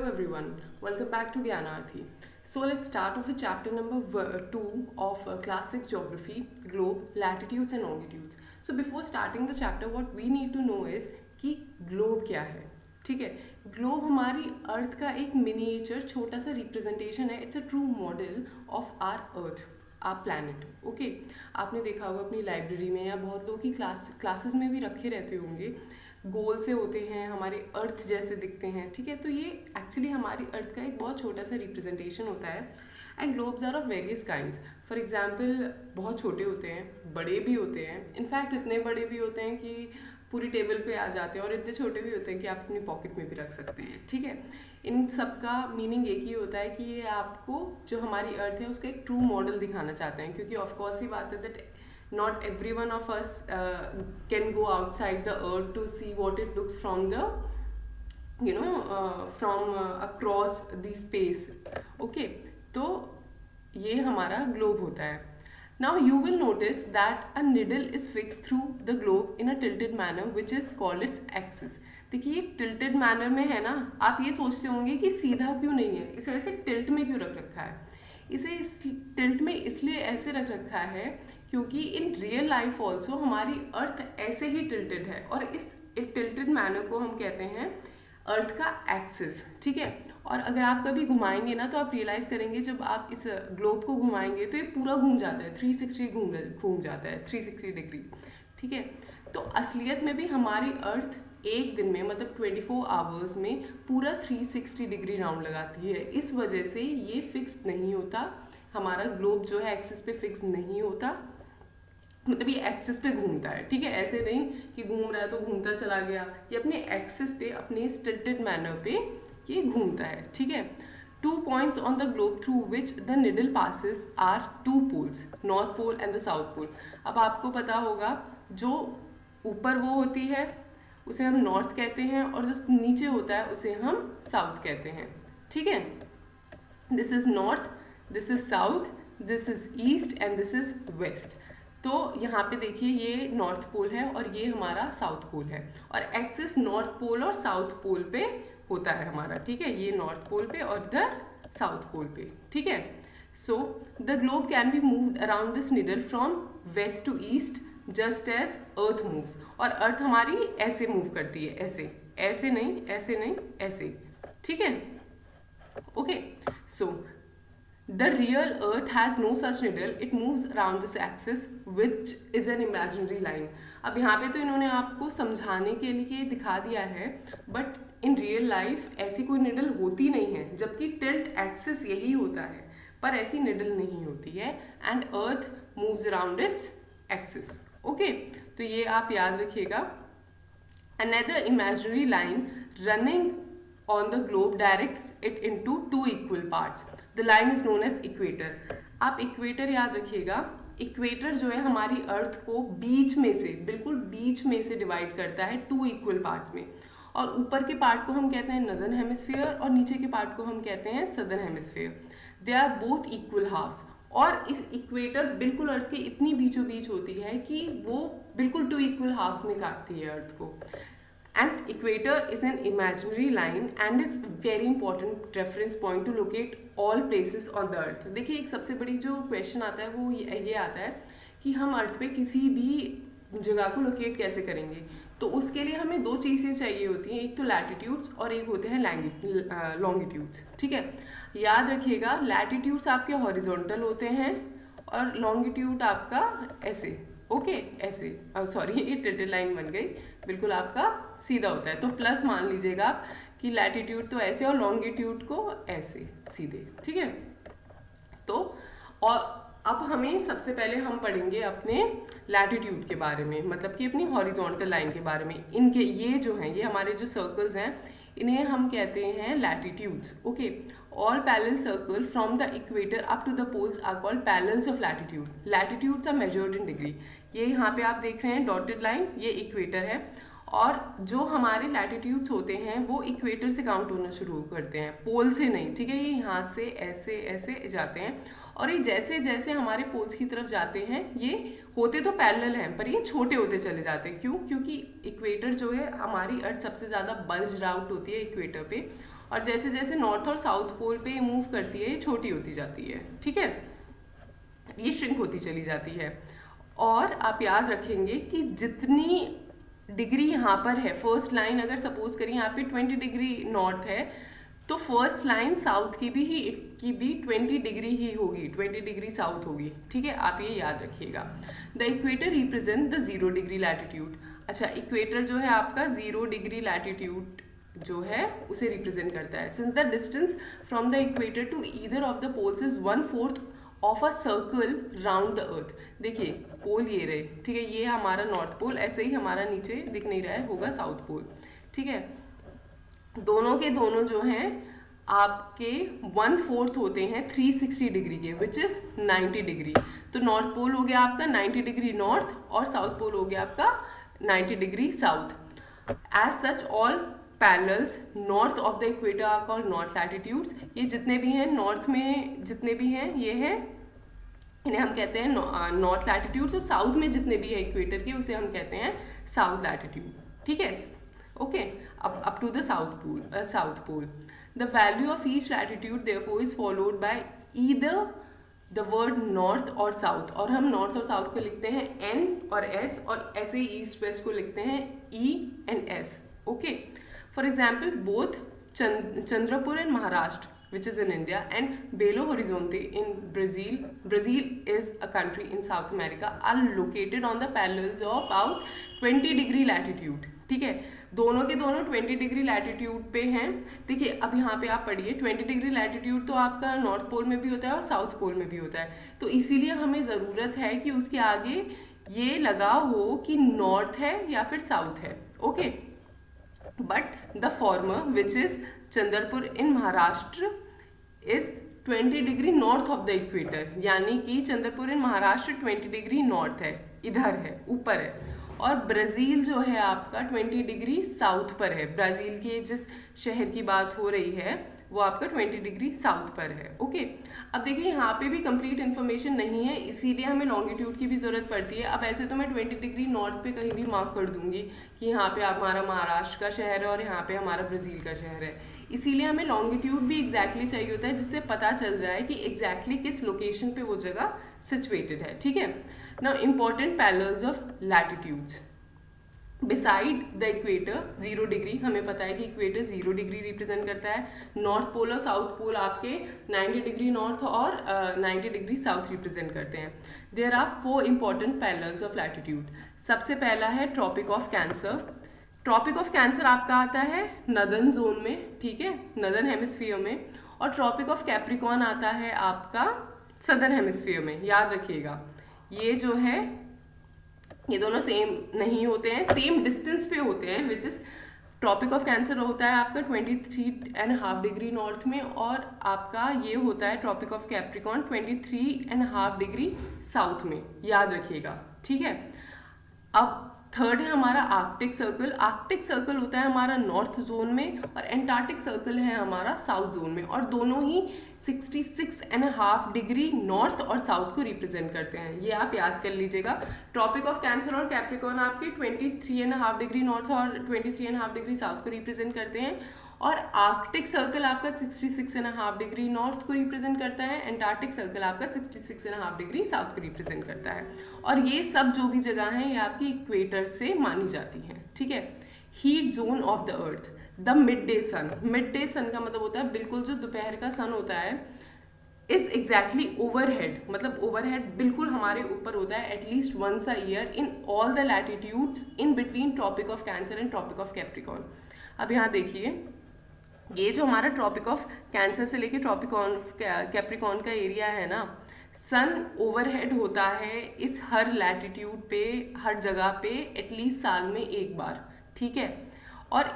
Hello everyone, welcome back to Gyanarthi. So let's start off with chapter number 2 of Classic Geography, Globe, Latitudes and Longitudes. So before starting the chapter, what we need to know is कि globe क्या है. ठीक है, globe हमारी अर्थ का एक miniature छोटा सा रिप्रेजेंटेशन है. It's a true model of our earth, our planet. Okay, आपने देखा होगा अपनी लाइब्रेरी में या बहुत लोगों की क्लासेस में भी रखे रहते होंगे. गोल से होते हैं, हमारे अर्थ जैसे दिखते हैं. ठीक है, तो ये एक्चुअली हमारी अर्थ का एक बहुत छोटा सा रिप्रेजेंटेशन होता है. And globes are of various kinds. For example बहुत छोटे होते हैं, बड़े भी होते हैं. इनफैक्ट इतने बड़े भी होते हैं कि पूरी टेबल पे आ जाते हैं, और इतने छोटे भी होते हैं कि आप अपनी पॉकेट में भी रख सकते हैं. ठीक है, इन सब का मीनिंग एक ही होता है कि ये आपको जो हमारी अर्थ है उसका एक ट्रू मॉडल दिखाना चाहते हैं. क्योंकि ऑफकोर्स ही बात है that not every one of us can go outside the earth to see what it looks from the from across the space. Okay, तो ये हमारा ग्लोब होता है. Now you will notice that a needle is fixed through the globe in a tilted manner which is called its axis. देखिए tilted manner में है ना, आप ये सोचते होंगे कि सीधा क्यों नहीं है, इसे ऐसे टिल्ट में क्यों रख रखा है. इसे इस टिल्ट में इसलिए ऐसे रख रखा है क्योंकि इन रियल लाइफ ऑल्सो हमारी अर्थ ऐसे ही टिल्टेड है, और इस टिल्टेड मैनर को हम कहते हैं अर्थ का एक्सिस. ठीक है, और अगर आप कभी घुमाएंगे ना तो आप रियलाइज करेंगे जब आप इस ग्लोब को घुमाएंगे तो ये पूरा घूम जाता है, 360 घूम जाता है, 360 डिग्री. ठीक है, तो असलियत में भी हमारी अर्थ एक दिन में मतलब 24 आवर्स में पूरा 360 डिग्री राउंड लगाती है. इस वजह से ये फिक्स नहीं होता, हमारा ग्लोब जो है एक्सिस पे फिक्स नहीं होता, मतलब ये एक्सिस पे घूमता है. ठीक है, ऐसे नहीं कि घूम रहा है तो घूमता चला गया, ये अपने एक्सिस पे, अपने स्टिल्टेड मैनर पे ये घूमता है. ठीक है, 2 points on the globe through which the needle passes are 2 poles, North Pole and the South Pole. अब आपको पता होगा जो ऊपर वो होती है उसे हम नॉर्थ कहते हैं, और जो नीचे होता है उसे हम साउथ कहते हैं. ठीक है, this is north, this is south, this is east and this is west. तो यहाँ पे देखिए ये नॉर्थ पोल है और ये हमारा साउथ पोल है, और एक्सिस नॉर्थ पोल और साउथ पोल पे होता है हमारा. ठीक है, ये नॉर्थ पोल पे और इधर साउथ पोल पे. ठीक है, so the globe can be moved around this needle from west to east just as earth moves. और अर्थ हमारी ऐसे मूव करती है, ऐसे, ऐसे नहीं, ऐसे नहीं, ऐसे. ठीक है, okay. So the real earth has no such needle, it moves around this axis which is an imaginary line. अब यहाँ पे तो इन्होंने आपको समझाने के लिए दिखा दिया है, बट इन रियल लाइफ ऐसी कोई निडल होती नहीं है, जबकि टिल्ट एक्सिस यही होता है, पर ऐसी निडल नहीं होती है. And earth moves around its axis. Okay, तो ये आप याद रखिएगा. Another imaginary line running on the globe directs it into 2 equal parts. The line is known as equator. आप इक्वेटर याद रखिएगा. इक्वेटर जो है हमारी अर्थ को बीच में से, बिल्कुल बीच में से डिवाइड करता है 2 इक्वल पार्ट्स में, और ऊपर के पार्ट को हम कहते हैं नॉर्दर्न हेमिस्फीयर और नीचे के पार्ट को हम कहते हैं southern hemisphere. They are both equal halves, और इस इक्वेटर बिल्कुल अर्थ के इतनी बीचों बीच होती है कि वो बिल्कुल 2 इक्वल हाफ्स में काटती है अर्थ को. And equator is an imaginary line and it's very important reference point to locate all places on the earth. देखिए एक सबसे बड़ी जो क्वेश्चन आता है वो ये आता है कि हम अर्थ पे किसी भी जगह को लोकेट कैसे करेंगे. तो उसके लिए हमें 2 चीज़ें चाहिए होती हैं, एक तो लैटिट्यूड्स और एक होते हैं लॉन्गिट्यूड्स. ठीक है, याद रखिएगा लैटिट्यूड्स आपके हॉरिजॉन्टल होते हैं और लॉन्गिट्यूड आपका ऐसे. ओके, ऐसे, सॉरी ये टिल्टेड लाइन बन गई, बिल्कुल आपका सीधा होता है. तो प्लस मान लीजिएगा आप कि लैटिट्यूड तो ऐसे और लॉन्गिट्यूड को ऐसे सीधे. ठीक है, तो और अब हमें सबसे पहले हम पढ़ेंगे अपने लैटिट्यूड के बारे में, मतलब कि अपनी हॉरिजॉन्टल लाइन के बारे में. इनके ये जो हैं, ये हमारे जो सर्कल्स हैं, इन्हें हम कहते हैं latitudes. Okay, all parallel circle from the equator up to the poles are called parallels of latitude. Latitudes are measured in degree. ये यहाँ पे आप देख रहे हैं डॉटेड लाइन, ये इक्वेटर है, और जो हमारे लैटिट्यूड्स होते हैं वो इक्वेटर से काउंट होना शुरू करते हैं, पोल से नहीं. ठीक है, ये यहाँ से ऐसे ऐसे जाते हैं, और ये जैसे जैसे हमारे पोल्स की तरफ जाते हैं ये होते तो पैरेलल हैं पर ये छोटे होते चले जाते हैं. क्यों? क्योंकि इक्वेटर जो है हमारी अर्थ सबसे ज़्यादा बल्ज्ड आउट होती है इक्वेटर पे, और जैसे जैसे नॉर्थ और साउथ पोल पे मूव करती है ये छोटी होती जाती है, ठीक है, ये श्रिंक होती चली जाती है। और आप याद रखेंगे कि जितनी डिग्री यहाँ पर है, फर्स्ट लाइन अगर सपोज करिए यहाँ पे 20 डिग्री नॉर्थ है, तो फर्स्ट लाइन साउथ की भी 20 डिग्री ही होगी, 20 डिग्री साउथ होगी, ठीक है, आप ये याद रखिएगा। The equator represent the 0 degree latitude. अच्छा, इक्वेटर जो है आपका 0 डिग्री लैटिट्यूड जो है उसे रिप्रेजेंट करता है। Since the distance from the equator to either of the poles is 1/4 of a circle round the earth. देखिए पोल ये रहे, ठीक है, ये हमारा नॉर्थ पोल, ऐसे ही हमारा नीचे दिख नहीं रहा है होगा साउथ पोल, ठीक है। दोनों के दोनों जो हैं आपके 1/4 होते हैं 360 डिग्री के, विच इज 90 डिग्री। तो नॉर्थ पोल हो गया आपका 90 डिग्री नॉर्थ और साउथ पोल हो गया आपका 90 degree south. As such all parallels north of the equator are called north latitudes. ये जितने भी हैं नॉर्थ में जितने भी हैं ये हैं, इन्हें हम कहते हैं नॉर्थ लैटिट्यूड्स, और साउथ में जितने भी हैं इक्वेटर के उसे हम कहते हैं साउथ लैटिट्यूड, ठीक है, okay. Up to the south pole the value of each latitude therefore is followed by either the word north और साउथ, और हम नॉर्थ और साउथ को लिखते हैं N और S, और ऐसे ही ईस्ट वेस्ट को लिखते हैं E and S, okay. For example both Chandrapur in Maharashtra which is in India and Belo Horizonte in Brazil is a country in South America are located on the parallels of about 20 degree latitude, ठीक है, दोनों के दोनों 20 degree latitude पे हैं। देखिए अब यहाँ पे आप पढ़िए 20 डिग्री लैटिट्यूड तो आपका नॉर्थ पोल में भी होता है और साउथ पोल में भी होता है, तो इसीलिए हमें ज़रूरत है कि उसके आगे ये लगा हो कि नॉर्थ है या फिर साउथ है, okay. But the former which is Chandrapur in Maharashtra is 20 degree north of the equator, यानी कि चंद्रपुर इन महाराष्ट्र 20 डिग्री नॉर्थ है, इधर है, ऊपर है, और ब्राज़ील जो है आपका 20 डिग्री साउथ पर है। ब्राज़ील के जिस शहर की बात हो रही है वो आपका 20 डिग्री साउथ पर है, ओके। अब देखिए यहाँ पे भी कंप्लीट इन्फॉर्मेशन नहीं है, इसीलिए हमें लॉन्गिट्यूड की भी ज़रूरत पड़ती है। अब ऐसे तो मैं 20 डिग्री नॉर्थ पे कहीं भी मार्क कर दूंगी कि यहाँ पे हमारा महाराष्ट्र का शहर है और यहाँ पे हमारा ब्राज़ील का शहर है, इसीलिए हमें लॉन्गिट्यूड भी एग्जैक्टली चाहिए होता है, जिससे पता चल जाए कि एग्जैक्टली किस लोकेशन पे वो जगह सिचुएटेड है, ठीक है। Now important parallels of latitudes beside the equator 0 degree, हमें पता है कि इक्वेटर 0 डिग्री रिप्रेजेंट करता है, नॉर्थ पोल और साउथ पोल आपके 90 डिग्री नॉर्थ और 90 डिग्री साउथ रिप्रेजेंट करते हैं। There are 4 important parallels of latitude. सबसे पहला है tropic of cancer. Tropic of cancer आपका आता है नदर्न जोन में, ठीक है, नदर्न हेमिस्फीयर में, और ट्रॉपिक ऑफ कैप्रिकॉर्न आता है आपका सदर्न हेमिस्फीयर में, याद रखिएगा। ये जो है ये दोनों सेम नहीं होते हैं, सेम डिस्टेंस पे होते हैं, which is tropic of cancer होता है आपका 23.5 डिग्री नॉर्थ में, और आपका ये होता है tropic of Capricorn 23.5 degree south में, याद रखिएगा, ठीक है। अब थर्ड है हमारा आर्कटिक सर्कल। आर्कटिक सर्कल होता है हमारा नॉर्थ जोन में और एंटार्क्टिक सर्कल है हमारा साउथ जोन में, और दोनों ही 66.5 डिग्री नॉर्थ और साउथ को रिप्रेजेंट करते हैं, ये आप याद कर लीजिएगा। ट्रॉपिक ऑफ कैंसर और कैप्रिकॉर्न आपके 23.5 डिग्री नॉर्थ और 23.5 डिग्री साउथ को रिप्रेजेंट करते हैं, और आर्कटिक सर्कल आपका 66.5 डिग्री नॉर्थ को रिप्रेजेंट करता है, एंटार्क्टिक सर्कल आपका 66.5 डिग्री साउथ को रिप्रेजेंट करता है, और ये सब जो भी जगह हैं ये आपकी इक्वेटर से मानी जाती हैं, ठीक है। Heat zone of the earth, the mid day sun. Mid day sun का मतलब होता है बिल्कुल जो दोपहर का सन होता है, इज एग्जैक्टली ओवरहेड, मतलब ओवरहेड बिल्कुल हमारे ऊपर होता है at least once a year in all the latitudes in between Tropic of Cancer and Tropic of Capricorn. अब यहाँ देखिए ये जो हमारा ट्रॉपिक ऑफ कैंसर से लेके ट्रॉपिक ऑफ कैप्रिकॉर्न का एरिया है ना, सन ओवरहेड होता है इस हर लैटिट्यूड पे, हर जगह पे एटलीस्ट साल में एक बार, ठीक है। और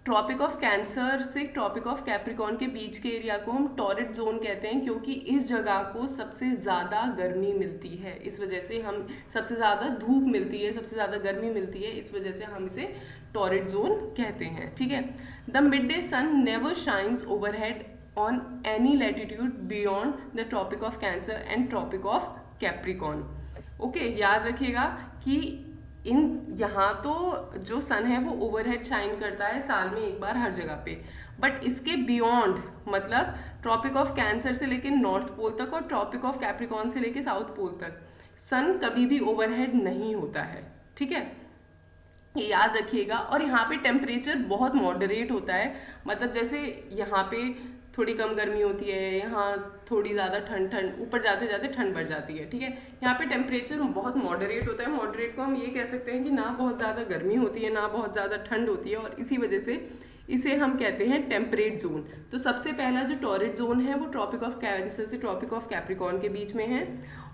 ट्रॉपिक ऑफ कैंसर से ट्रॉपिक ऑफ कैप्रिकॉर्न के बीच के एरिया को हम टॉरिड जोन कहते हैं, क्योंकि इस जगह को सबसे ज़्यादा गर्मी मिलती है, इस वजह से हम सबसे ज़्यादा धूप मिलती है, सबसे ज़्यादा गर्मी मिलती है, इस वजह से हम इसे टॉरिड जोन कहते हैं, ठीक है। The mid day sun never shines overhead on any latitude beyond the Tropic of Cancer and Tropic of Capricorn, okay. याद रखिएगा कि यहाँ तो जो सन है वो ओवरहेड शाइन करता है साल में एक बार हर जगह पे, बट इसके बियॉन्ड मतलब ट्रॉपिक ऑफ कैंसर से लेके नॉर्थ पोल तक और ट्रॉपिक ऑफ कैप्रिकॉर्न से लेके साउथ पोल तक सन कभी भी ओवरहेड नहीं होता है, ठीक है, ये याद रखिएगा। और यहाँ पे टेम्परेचर बहुत मॉडरेट होता है, मतलब जैसे यहाँ पे थोड़ी कम गर्मी होती है, यहाँ थोड़ी ज़्यादा ठंड ऊपर जाते जाते ठंड बढ़ जाती है, ठीक है। यहाँ पे टेम्परेचर बहुत मॉडरेट होता है। मॉडरेट को हम ये कह सकते हैं कि ना बहुत ज़्यादा गर्मी होती है ना बहुत ज़्यादा ठंड होती है, और इसी वजह से इसे हम कहते हैं टेम्परेट जोन। तो सबसे पहला जो टॉरिड जोन है वो ट्रॉपिक ऑफ कैंसर से ट्रॉपिक ऑफ कैप्रिकॉर्न के बीच में है,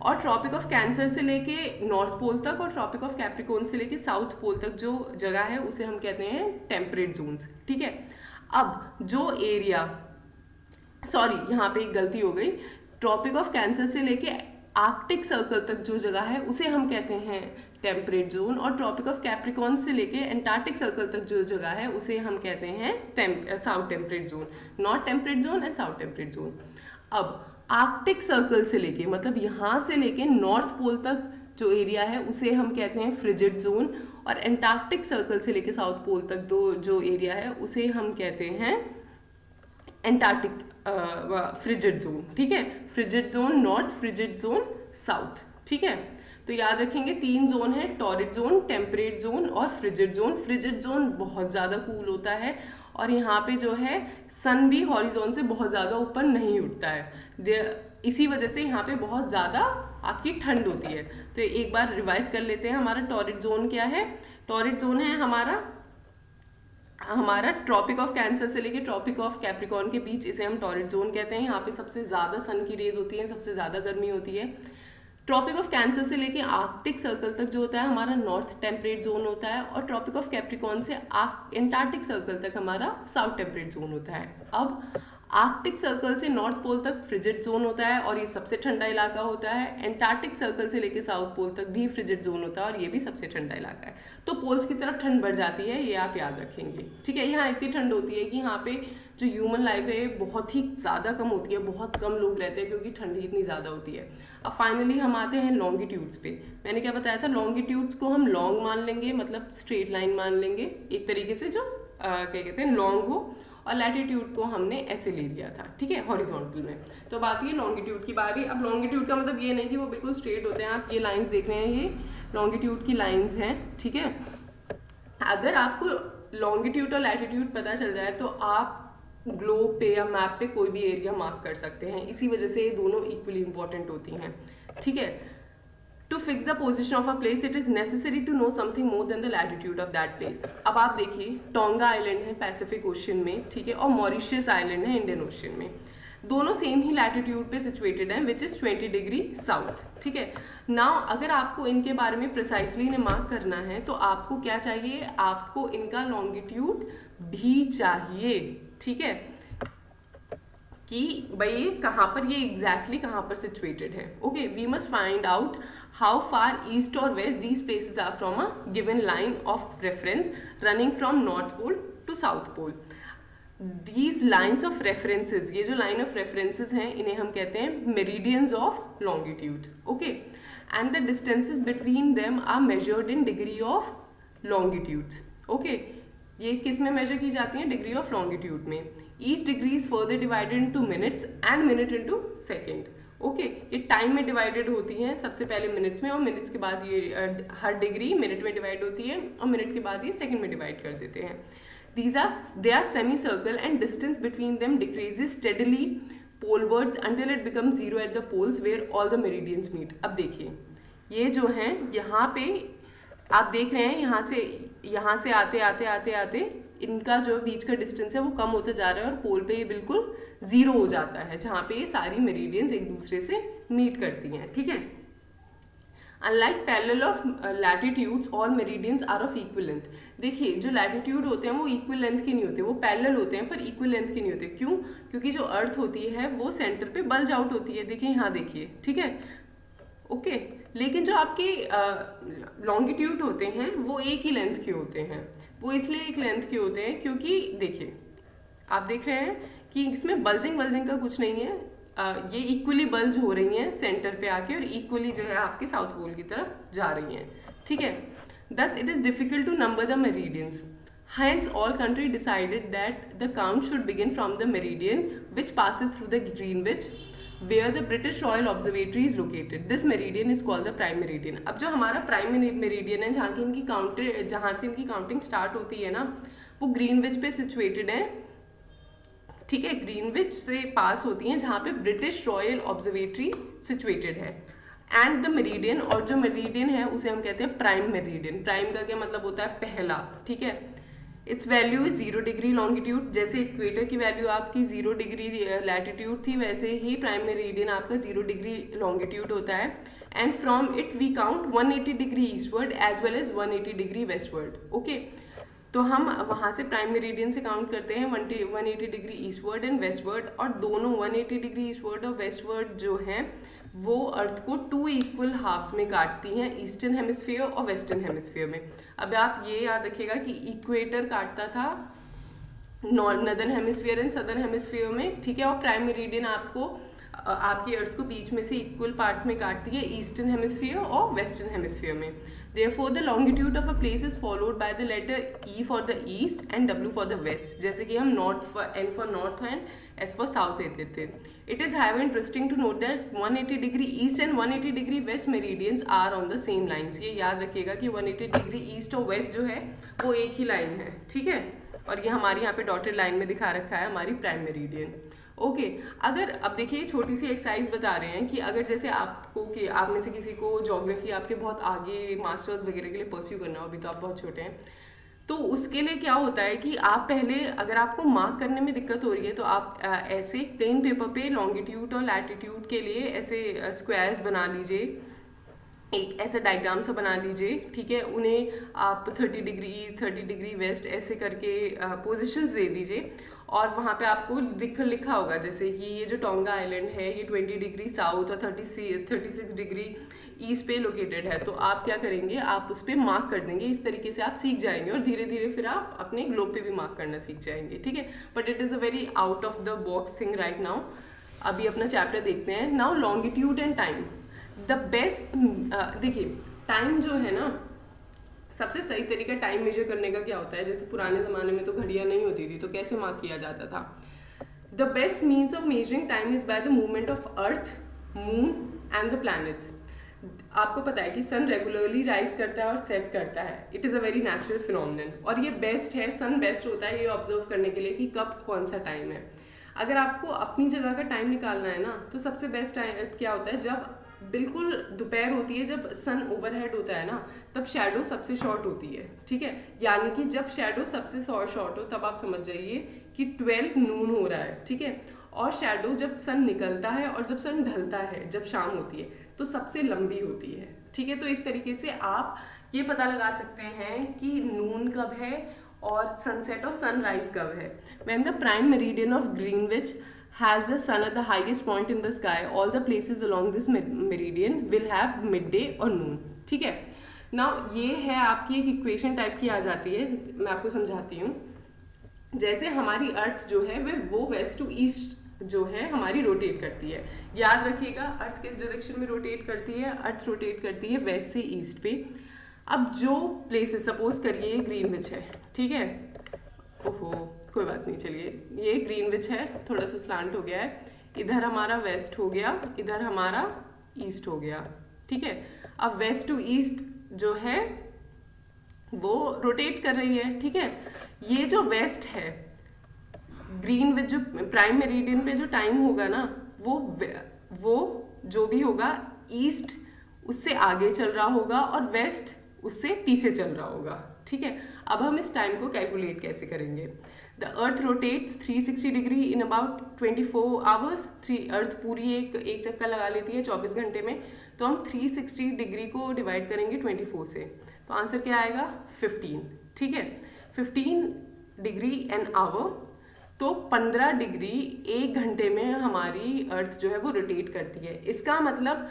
और ट्रॉपिक ऑफ कैंसर से लेके नॉर्थ पोल तक और ट्रॉपिक ऑफ कैप्रिकॉर्न से लेके साउथ पोल तक जो जगह है उसे हम कहते हैं टेम्परेट जोन्स, ठीक है। अब जो एरिया, सॉरी यहाँ पे एक गलती हो गई, ट्रॉपिक ऑफ कैंसर से लेके आर्कटिक सर्कल तक जो जगह है उसे हम कहते हैं टेम्परेट जोन, और ट्रॉपिक ऑफ कैप्रिकॉर्न से लेके एंटार्क्टिक सर्कल तक जो जगह है उसे हम कहते हैं south temperate zone, north temperate zone and south temperate zone. अब आर्कटिक सर्कल से लेके मतलब यहाँ से लेके नॉर्थ पोल तक जो एरिया है उसे हम कहते हैं फ्रिजिड जोन, और एंटार्क्टिक सर्कल से लेके साउथ पोल तक जो एरिया है उसे हम कहते हैं एंटार्क्टिक फ्रिजिड जोन, ठीक है। Frigid zone north, frigid zone south, ठीक है। तो याद रखेंगे 3 जोन है, टॉरिड जोन, टेम्परेट जोन और फ्रिजिड जोन। फ्रिजिड जोन बहुत ज़्यादा कूल होता है और यहाँ पे जो है सन भी हॉरिजॉन से बहुत ज़्यादा ऊपर नहीं उठता है, इसी वजह से यहाँ पे बहुत ज़्यादा आपकी ठंड होती है। तो एक बार रिवाइज कर लेते हैं, हमारा टॉरिड जोन क्या है। टॉरिड जोन है हमारा ट्रॉपिक ऑफ कैंसर से लेके ट्रॉपिक ऑफ कैप्रिकॉर्न के बीच, इसे हम टॉरिड जोन कहते हैं। यहाँ पे सबसे ज़्यादा सन की रेज होती है, सबसे ज़्यादा गर्मी होती है। ट्रॉपिक ऑफ कैंसर से लेके आर्कटिक सर्कल तक जो होता है हमारा नॉर्थ टेम्परेट जोन होता है, और ट्रॉपिक ऑफ कैप्रिकॉर्न से एंटार्क्टिक सर्कल तक हमारा साउथ टेम्परेट जोन होता है। अब आर्कटिक सर्कल से नॉर्थ पोल तक फ्रिजिड जोन होता है और ये सबसे ठंडा इलाका होता है। एंटार्क्टिक सर्कल से लेके साउथ पोल तक भी फ्रिजिड जोन होता है और ये भी सबसे ठंडा इलाका है। तो पोल्स की तरफ ठंड बढ़ जाती है, ये आप याद रखेंगे, ठीक है। यहाँ इतनी ठंड होती है कि यहाँ पे जो ह्यूमन लाइफ है बहुत ही ज़्यादा कम होती है, बहुत कम लोग रहते हैं क्योंकि ठंडी इतनी ज़्यादा होती है। अब फाइनली हम आते हैं लॉन्गिट्यूड्स पे। मैंने क्या बताया था, लॉन्गिट्यूड्स को हम लॉन्ग मान लेंगे, मतलब स्ट्रेट लाइन मान लेंगे एक तरीके से, जो क्या कहते हैं लॉन्ग हो, और लैटिट्यूड को हमने ऐसे ले लिया था, ठीक है, हॉरिजॉन्टल में। तो अब आती है लॉन्गिट्यूड की बारी। अब लॉन्गिट्यूड का मतलब ये नहीं कि वो बिल्कुल स्ट्रेट होते हैं, आप ये लाइंस देख रहे हैं, ये लॉन्गिट्यूड की लाइंस हैं, ठीक है। अगर आपको लॉन्गिट्यूड और लैटिट्यूड पता चल जाए तो आप ग्लोब पे या मैप पे कोई भी एरिया मार्क कर सकते हैं, इसी वजह से ये दोनों इक्वली इंपॉर्टेंट होती हैं, ठीक है। To fix the position of a place it is necessary to know something more than the latitude of that place. अब आप देखिए, टोंगा आइलैंड है पैसिफिक ओशन में, ठीक है, और मॉरिशस आइलैंड है इंडियन ओशन में, दोनों सेम ही लैटिट्यूड पे सिचुएटेड हैं, विच इज़ 20 डिग्री साउथ, ठीक है। नाउ अगर आपको इनके बारे में प्रिसाइसली इन्हें मार्क करना है तो आपको क्या चाहिए, आपको इनका लॉन्गिट्यूड भी चाहिए, ठीक है, कि भाई कहाँ पर ये एग्जैक्टली कहाँ पर सिचुएटेड है। Okay, we must find out how far east और west these places are from a given line of reference running from north pole to south pole. These lines of references, ये जो line of references हैं इन्हें हम कहते हैं meridians of longitude, okay, and the distances between them are measured in degree of longitudes, okay. ये किस में मेजर की जाती हैं, डिग्री ऑफ लॉन्गिट्यूड में। Each degree is further divided into minutes and minute into second, okay. ये time में divided होती हैं, सबसे पहले मिनट्स में, और मिनट्स के बाद ये हर डिग्री मिनट में डिवाइड होती है, और मिनट के बाद ये सेकंड में डिवाइड कर देते हैं। they are semicircle and distance between them decreases steadily polewards until it becomes zero at the poles where all the meridians meet। अब देखिए, ये जो हैं यहाँ पे आप देख रहे हैं, यहाँ से आते आते आते आते इनका जो बीच का डिस्टेंस है वो कम होता जा रहा है, और पोल पे ये बिल्कुल जीरो हो जाता है जहाँ पे ये सारी मेरिडियंस एक दूसरे से मीट करती हैं, ठीक है। अनलाइक पैरेलल ऑफ लैटिट्यूड्स और meridians are of equal length. देखिए, जो लैटिट्यूड होते हैं वो इक्वल लेंथ के नहीं होते, वो पैरेलल होते हैं पर इक्वल लेंथ के नहीं होते। क्यों? क्योंकि जो अर्थ होती है वो सेंटर पे बल्ज आउट होती है, देखिए यहाँ देखिए, ठीक है, ओके। लेकिन जो आपके लॉन्गिट्यूड होते हैं वो एक ही लेंथ के होते हैं। वो इसलिए एक लेंथ के होते हैं क्योंकि देखिए, आप देख रहे हैं कि इसमें बल्जिंग का कुछ नहीं है, ये इक्वली बल्ज हो रही हैं सेंटर पे आके, और इक्वली जो है आपके साउथ पोल की तरफ जा रही हैं, ठीक है। Thus it is difficult to number the meridians. Hence, all country decided that the count should begin from the meridian which passes through the Greenwich, where the British Royal Observatory is located. This meridian is called the prime meridian. अब जो हमारा prime meridian है, जहाँ से इनकी counting start होती है ना, वो ग्रीनविच पे सिचुएटेड है, ठीक है, ग्रीनविच से पास होती हैं, जहाँ पे ब्रिटिश रॉयल ऑब्जर्वेटरी सिचुएटेड है। एंड द मेरिडियन, और जो मेरिडियन है उसे हम कहते हैं प्राइम मेरिडियन। प्राइम का क्या मतलब होता है? पहला, ठीक है। It's value is 0 degree longitude. जैसे इक्वेटर की वैल्यू आपकी 0 डिग्री लैटिट्यूड थी, वैसे ही प्राइम मेरिडियन आपका 0 डिग्री लॉन्गिट्यूड होता है। And from it we count 180 degree eastward as well as 180 degree westward. Okay, तो हम वहाँ से प्राइम मेरिडियन से काउंट करते हैं 180 डिग्री ईस्टवर्ड एंड वेस्टवर्ड, और दोनों 180 डिग्री ईस्टवर्ड और वेस्टवर्ड जो हैं वो अर्थ को 2 इक्वल हाफ्स में काटती हैं, ईस्टर्न हेमिस्फीयर और वेस्टर्न हेमिस्फीयर में। अब आप ये याद रखिएगा कि इक्वेटर काटता था northern hemisphere and southern hemisphere में, ठीक है, और प्राइम मेरिडियन आपकी अर्थ को बीच में से इक्वल पार्ट्स में काटती है, ईस्टर्न हेमिस्फीयर और वेस्टर्न हेमिस्फीयर में। Therefore, the longitude of a place is followed by the letter E for the east and W for the west. जैसे कि हम N for north and S for south लेते थे। It is however interesting to note that 180 degree east and 180 degree west meridians are on the same lines. ये याद रखिएगा कि 180 degree east और west जो है वो एक ही लाइन है, ठीक है, और ये हमारी यहाँ पे डॉटेड लाइन में दिखा रखा है हमारी प्राइम मेरिडियन। ओके, अगर अब देखिए छोटी सी एक्सरसाइज बता रहे हैं कि अगर जैसे आपको कि आप में से किसी को ज्योग्राफी आपके बहुत आगे मास्टर्स वगैरह के लिए परस्यू करना हो, अभी तो आप बहुत छोटे हैं, तो उसके लिए क्या होता है कि आप पहले, अगर आपको मार्क करने में दिक्कत हो रही है तो आप ऐसे प्लेन पेपर पे लॉन्गिट्यूड और लैटिट्यूड के लिए ऐसे स्क्वायर्स बना लीजिए, एक ऐसा डायग्राम सा बना लीजिए, ठीक है, उन्हें आप 30 डिग्री ईस्ट 30 डिग्री वेस्ट ऐसे करके पोजीशंस दे दीजिए, और वहाँ पे आपको लिखा होगा जैसे कि ये जो टोंगा आइलैंड है ये 20 डिग्री साउथ और 36 डिग्री ईस्ट पे लोकेटेड है। तो आप क्या करेंगे, आप उस पर मार्क कर देंगे, इस तरीके से आप सीख जाएंगे और धीरे धीरे फिर आप अपने ग्लोब पे भी मार्क करना सीख जाएंगे, ठीक है। But it is a very out of the box thing right now. अभी अपना चैप्टर देखते हैं। Now longitude and time, the best, देखिए टाइम जो है ना, सबसे सही तरीका टाइम मेजर करने का क्या होता है, जैसे पुराने ज़माने में तो घड़ियाँ नहीं होती थी, तो कैसे मार्क किया जाता था? The best means of measuring time is by the movement of earth, moon and the planets. आपको पता है कि सन रेगुलरली राइज करता है और सेट करता है, it is a very natural phenomenon, और ये बेस्ट है, सन बेस्ट होता है ये ऑब्जर्व करने के लिए कि कब कौन सा टाइम है। अगर आपको अपनी जगह का टाइम निकालना है ना, तो सबसे बेस्ट टाइम क्या होता है, जब बिल्कुल दोपहर होती है, जब सन ओवरहेड होता है ना, तब शैडो सबसे शॉर्ट होती है, ठीक है, यानी कि जब शैडो सबसे शॉर्ट हो तब आप समझ जाइए कि 12 नून हो रहा है, ठीक है। और शैडो जब सन निकलता है और जब सन ढलता है, जब शाम होती है, तो सबसे लंबी होती है, ठीक है। तो इस तरीके से आप ये पता लगा सकते हैं कि नून कब है और सनसेट और सनराइज कब है। When the prime meridian of Greenwich has the sun at the highest point in the sky, all the places along this meridian will have midday or noon, ठीक है। Now ये है आपकी एक इक्वेशन टाइप की आ जाती है, मैं आपको समझाती हूँ। जैसे हमारी अर्थ जो है वो वेस्ट टू ईस्ट जो है हमारी रोटेट करती है, याद रखिएगा अर्थ किस डायरेक्शन में रोटेट करती है, अर्थ रोटेट करती है वेस्ट से ईस्ट पे। अब जो प्लेसेस, सपोज करिए ग्रीनविच है, ठीक है, ओहो कोई बात नहीं, चलिए ये ग्रीनविच है, थोड़ा सा स्लांट हो गया है, इधर हमारा वेस्ट हो गया, इधर हमारा ईस्ट हो गया, ठीक है। अब वेस्ट टू ईस्ट जो है वो रोटेट कर रही है, ठीक है। ये जो वेस्ट है, ग्रीनविच जो प्राइम मेरिडियन पे जो टाइम होगा ना, वो जो भी होगा ईस्ट उससे आगे चल रहा होगा और वेस्ट उससे पीछे चल रहा होगा, ठीक है। अब हम इस टाइम को कैलकुलेट कैसे करेंगे? The earth rotates 360 degree in about 24 hours. Earth पूरी एक चक्कर लगा लेती है 24 घंटे में, तो हम 360 डिग्री को डिवाइड करेंगे 24 से, तो आंसर क्या आएगा? 15, ठीक है। 15 डिग्री एन आवर, तो 15 डिग्री एक घंटे में हमारी अर्थ जो है वो रोटेट करती है। इसका मतलब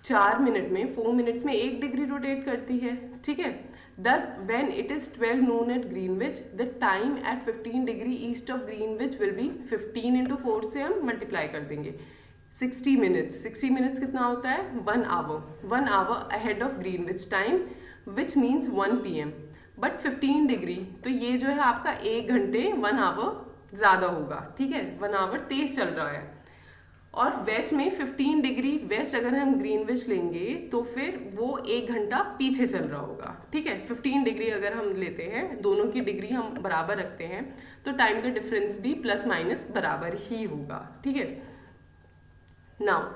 4 मिनट में, 4 मिनट्स में 1 डिग्री रोटेट करती है, ठीक है। Thus, when it is 12 noon at Greenwich, the time at 15 degree east of Greenwich will be 15 into 4 से हम मल्टीप्लाई कर देंगे 60 minutes। 60 minutes कितना होता है? 1 hour। 1 hour ahead of Greenwich time, which means 1 PM। But 15 degree, तो ये जो है आपका 1 घंटे 1 आवर ज़्यादा होगा, ठीक है, 1 आवर तेज चल रहा है। और वेस्ट में 15 डिग्री वेस्ट अगर हम ग्रीनविच लेंगे तो फिर वो 1 घंटा पीछे चल रहा होगा, ठीक है। 15 डिग्री अगर हम लेते हैं, दोनों की डिग्री हम बराबर रखते हैं, तो टाइम का डिफरेंस भी प्लस माइनस बराबर ही होगा, ठीक है। Now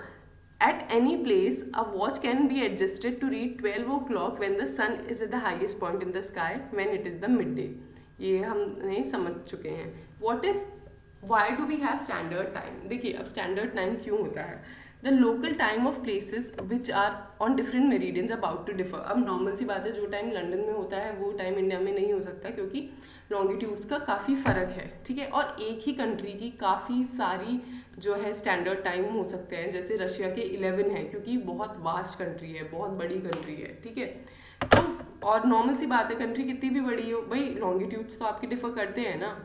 at any place a watch can be adjusted to read 12 o'clock when the sun is at the highest point in the sky when it is the midday। ये हमने समझ चुके हैं। What is why do we have standard time? देखिए अब standard time क्यों होता है? The local time of places which are on different meridians about to differ। अब नॉर्मल सी बात है, जो टाइम लंदन में होता है वो टाइम इंडिया में नहीं हो सकता, क्योंकि लॉन्गिट्यूड्स का काफ़ी फ़र्क है, ठीक है। और एक ही कंट्री की काफ़ी सारी जो है स्टैंडर्ड टाइम हो सकते हैं, जैसे रशिया के 11 है, क्योंकि बहुत वास्ट कंट्री है, बहुत बड़ी कंट्री है, ठीक है। तो और नॉर्मल सी बात है, कंट्री कितनी भी बड़ी हो भाई, लॉन्गिट्यूड्स तो आपके डिफर करते हैं ना।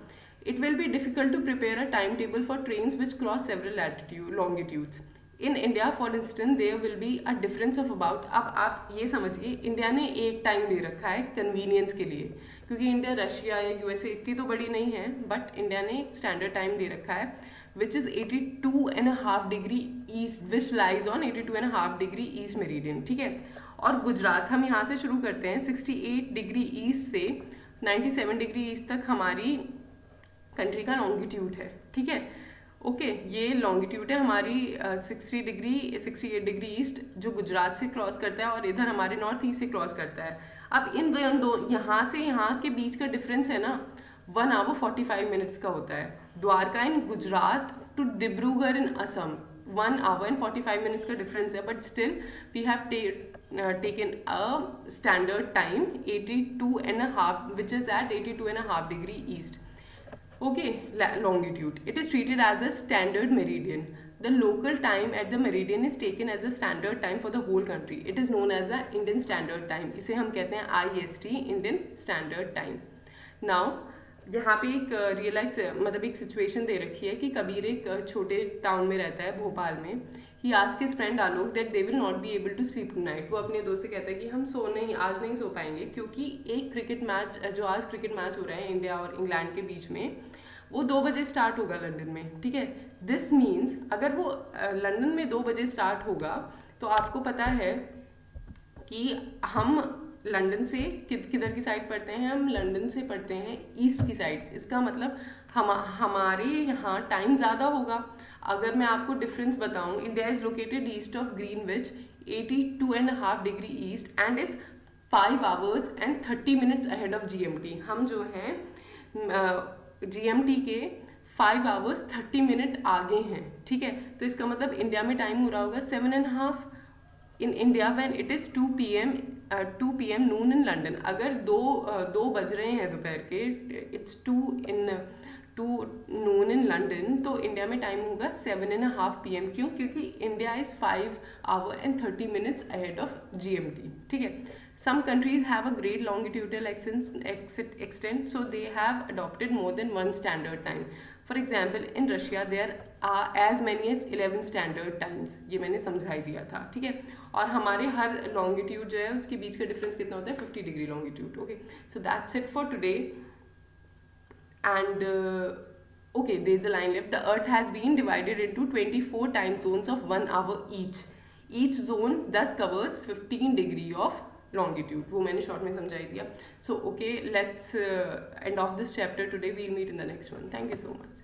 It will be difficult to prepare a time table for trains which cross several latitude longitudes. In India for instance there will be a difference of about, अब आप ये समझिए इंडिया ने एक टाइम दे रखा है कन्वीनियंस के लिए, क्योंकि इंडिया रशिया या यूएसए इतनी तो बड़ी नहीं है, बट इंडिया ने एक स्टैंडर्ड टाइम दे रखा है which is 82.5 degree east, which lies on 82.5 degree east meridian, ठीक है। और गुजरात हम यहाँ से शुरू करते हैं 68 डिग्री ईस्ट से 97 डिग्री ईस्ट तक हमारी कंट्री का लॉन्गिट्यूड है, ठीक है। ओके ये लॉन्गिट्यूड है हमारी 68 डिग्री ईस्ट, जो गुजरात से क्रॉस करता है और इधर हमारे नॉर्थ ईस्ट से क्रॉस करता है। अब इन दो यहाँ से यहाँ के बीच का डिफरेंस है ना 1 आवर 45 मिनट्स का होता है। Dwarka in Gujarat to Dibrugarh in Assam 1 hour and 45 minutes का डिफरेंस है, but still we have taken a standard time 82.5 which is at 82.5 degree east. Okay, longitude. It is treated as a standard meridian. The local time at the meridian is taken as a standard time for the whole country. It is known as the Indian Standard Time. इसे हम कहते हैं IST, Indian Standard Time. Now, यहाँ पे एक real life मतलब एक situation दे रखी है कि कबीर एक छोटे टाउन में रहता है, भोपाल में। He asked his friend Alok that they will not be able to sleep tonight. वो अपने दोस्त से कहता है कि हम आज नहीं सो पाएंगे, क्योंकि एक क्रिकेट मैच जो आज क्रिकेट मैच हो रहा है इंडिया और इंग्लैंड के बीच में, वो 2 बजे स्टार्ट होगा लंदन में, ठीक है। दिस मीन्स अगर वो लंदन में 2 बजे स्टार्ट होगा, तो आपको पता है कि हम लंदन से किधर की साइड पढ़ते हैं, हम लंदन से पढ़ते हैं ईस्ट की साइड। इसका मतलब हमारे यहाँ टाइम ज़्यादा होगा। अगर मैं आपको डिफरेंस बताऊँ, India is located east of Greenwich 82.5 degree east and is 5 hours and 30 minutes ahead of GMT। हम जो हैं GMT के 5 आवर्स 30 मिनट आगे हैं, ठीक है। तो इसका मतलब इंडिया में टाइम हो रहा होगा 7.5 in India when it is 2 PM Noon in London. अगर दो बज रहे हैं दोपहर के, इट्स 2 नून इन लंदन, तो इंडिया में टाइम होगा 7.5 PM। क्यों? क्योंकि India is 5 our and 30 minutes ahead of GMT, ठीक है। Some countries have a great longitudinal extent, so they have adopted more than one standard time. For example, in Russia there are as many as 11 standard times. ये मैंने समझा ही दिया था, ठीक है। और हमारे हर longitude जो है उसके बीच का difference कितना होता है? 50 degree longitude. Okay, so that's it for today. And okay, there's a line left. The Earth has been divided into 24 time zones of 1 hour each. Each zone thus covers 15 degree of longitude. वो मैंने short में समझा ही दिया. So okay, let's end off this chapter today. We'll meet in the next one. Thank you so much.